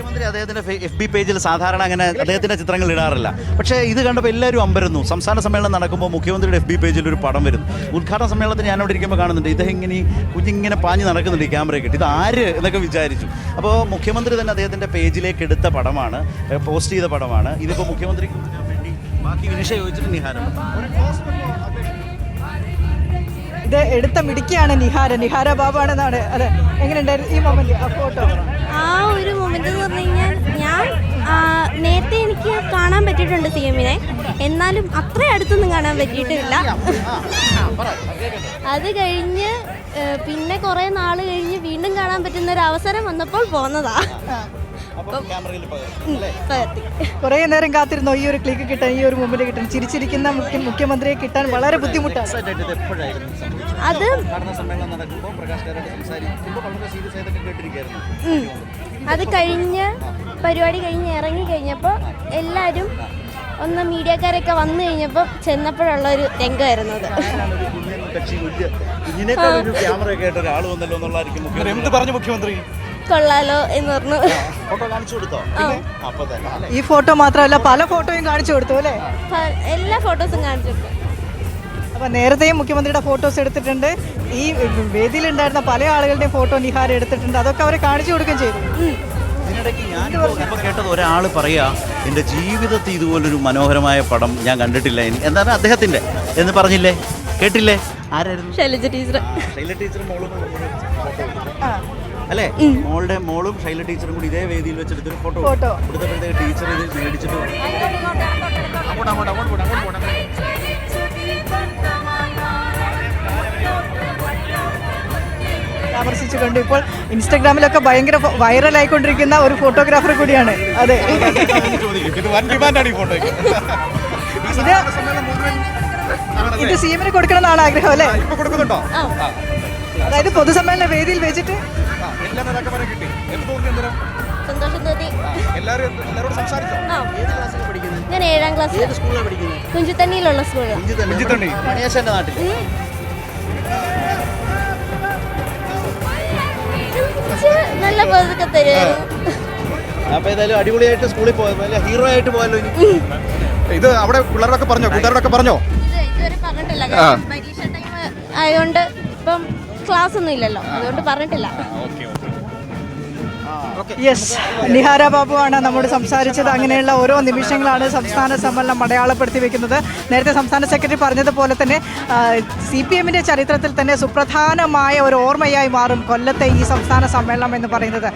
മുഖ്യമന്ത്രി അദ്ദേഹത്തിന്റെ FB പേജിൽ സാധാരണ അങ്ങനെ അദ്ദേഹത്തിന്റെ ചിത്രങ്ങൾ ഇടാറില്ല. പക്ഷേ ഇത് കണ്ടപ്പോൾ എല്ലാവരും അമ്പരന്നു. സംസ്ഥാന സമ്മേളനം നടക്കുമ്പോൾ മുഖ്യമന്ത്രിയുടെ FB പേജിൽ ഒരു പടം വരുന്നു. ഉദ്ഘാടന സമ്മേളനത്തിന് ഞാനവിടെ ഇരിക്കുമ്പോൾ കാണുന്നുണ്ട് ഇദ്ദേഹം ഇങ്ങനെ കുഞ്ഞിങ്ങനെ പാഞ്ഞ് നടക്കുന്നുണ്ട് ഈ ക്യാമറയൊക്കെ ഇട്ട്. ഇത് ആര് എന്നൊക്കെ വിചാരിച്ചു. അപ്പോൾ മുഖ്യമന്ത്രി തന്നെ അദ്ദേഹത്തിന്റെ പേജിലേക്ക് എടുത്ത പടമാണ്, പോസ്റ്റ് ചെയ്ത പടമാണ്. ഇതിപ്പോൾ മുഖ്യമന്ത്രിക്ക് വേണ്ടി ബാക്കി വിനിഷ ചോദിച്ചിട്ട് നിഹാരം ഇത് എടുത്ത മിടുക്കിയാണ് നിഹാര ബാബുവാണെന്നാണ്. അതെ, എങ്ങനെയുണ്ടായിരുന്നു ഈ മൊമെന്റ്, ആ ഫോട്ടോ? ആ ഒരു മൊമെന്റ് എന്ന് പറഞ്ഞു കഴിഞ്ഞാൽ ഞാൻ നേരത്തെ എനിക്ക് കാണാൻ പറ്റിയിട്ടുണ്ട് CM-നെ, എന്നാലും അത്ര അടുത്തൊന്നും കാണാൻ പറ്റിയിട്ടില്ല. അത് കഴിഞ്ഞ് പിന്നെ കുറേ നാൾ കഴിഞ്ഞ് വീണ്ടും കാണാൻ പറ്റുന്ന ഒരു അവസരം വന്നപ്പോൾ പോന്നതാ. കുറേ നേരം കാത്തിരുന്നോ ഈ ഒരു ക്ലിക്ക് കിട്ടാൻ, ഈ ഒരു മൊമെന്റ് കിട്ടാൻ? ചിരിച്ചിരിക്കുന്ന മുഖ്യമന്ത്രിയെ കിട്ടാൻ വളരെ ബുദ്ധിമുട്ടാണ്. അത് അത് കഴിഞ്ഞ് പരിപാടി കഴിഞ്ഞ് ഇറങ്ങി കഴിഞ്ഞപ്പോൾ എല്ലാവരും ഒന്ന് മീഡിയക്കാരൊക്കെ വന്നു കഴിഞ്ഞപ്പോൾ ചെന്നപ്പോഴുള്ള ഒരു രംഗമായിരുന്നത്. മുഖ്യമന്ത്രി കൊള്ളാലോ എന്ന് പറഞ്ഞു. ഈ ഫോട്ടോ മാത്രമല്ല പല ഫോട്ടോയും കാണിച്ചു കൊടുത്തു അല്ലേ? എല്ലാ ഫോട്ടോസും കാണിച്ചു കൊടുത്തു. അപ്പം നേരത്തെയും മുഖ്യമന്ത്രിയുടെ ഫോട്ടോസ് എടുത്തിട്ടുണ്ട്. ഈ വേദിയിലുണ്ടായിരുന്ന പല ആളുകളുടെയും ഫോട്ടോ നിഹാര എടുത്തിട്ടുണ്ട്. അതൊക്കെ അവരെ കാണിച്ചു കൊടുക്കുകയും ചെയ്തു. ഇതിനിടയ്ക്ക് ഞാനിപ്പോൾ കേട്ടത് ഒരാൾ പറയാ എൻ്റെ ജീവിതത്തിൽ ഇതുപോലൊരു മനോഹരമായ പടം ഞാൻ കണ്ടിട്ടില്ല. എന്താണ് അദ്ദേഹത്തിൻ്റെ എന്ന് പറഞ്ഞില്ലേ, കേട്ടില്ലേ? ആരായിരുന്നു? ശൈലജ ടീച്ചർ. ശൈല ടീച്ചറും മോളും അല്ലേ? മോളും ശൈല ടീച്ചറും കൂടി ഇതേ വേദിയിൽ വെച്ചെടുത്തൊരു ഫോട്ടോ എടുത്തപ്പോഴത്തേക്ക് ടീച്ചർ ഇത് മേടിച്ചിട്ട് പരാമർശിച്ചുകൊണ്ട് ഇപ്പോൾ ഇൻസ്റ്റാഗ്രാമിലൊക്കെ ഭയങ്കര വൈറലായിക്കൊണ്ടിരിക്കുന്ന ഒരു ഫോട്ടോഗ്രാഫർ കൂടിയാണ്. അതെ, ഇത് CM-ന് കൊടുക്കണമെന്നാണ് ആഗ്രഹം അല്ലേ? അതായത് പൊതുസമ്മേളന വേദിയിൽ വെച്ചിട്ട് സന്തോഷം തോന്നി. ഞാൻ 7ാം ക്ലാസ്സിൽ കുഞ്ചുതണ്ണിയിലുള്ള സ്കൂളിൽ. നല്ല പതൊക്കെ തരുമായിരുന്നു. അപ്പൊ ഏതായാലും അടിപൊളിയായിട്ട് സ്കൂളിൽ പോയല്ലോ, ഹീറോ ആയിട്ട് പോയല്ലോ. ഇത് അവിടെ പിള്ളേരൊക്കെ പറഞ്ഞോ, കൂട്ടുകാരോടൊക്കെ പറഞ്ഞോ? ഇതുവരെ പറഞ്ഞിട്ടില്ല. പരീക്ഷ ടൈം ആയതുകൊണ്ട് ഇപ്പം ക്ലാസ് ഒന്നും ഇല്ലല്ലോ, അതുകൊണ്ട് പറഞ്ഞിട്ടില്ല. യെസ്, നിഹാര ബാബുവാണ് നമ്മോട് സംസാരിച്ചത്. അങ്ങനെയുള്ള ഓരോ നിമിഷങ്ങളാണ് സംസ്ഥാന സമ്മേളനം അടയാളപ്പെടുത്തി വെക്കുന്നത്. നേരത്തെ സംസ്ഥാന സെക്രട്ടറി പറഞ്ഞതുപോലെ തന്നെ CPM-ന്റെ ചരിത്രത്തിൽ തന്നെ സുപ്രധാനമായ ഒരു ഓർമ്മയായി മാറും കൊല്ലത്തെ ഈ സംസ്ഥാന സമ്മേളനം എന്ന് പറയുന്നത്.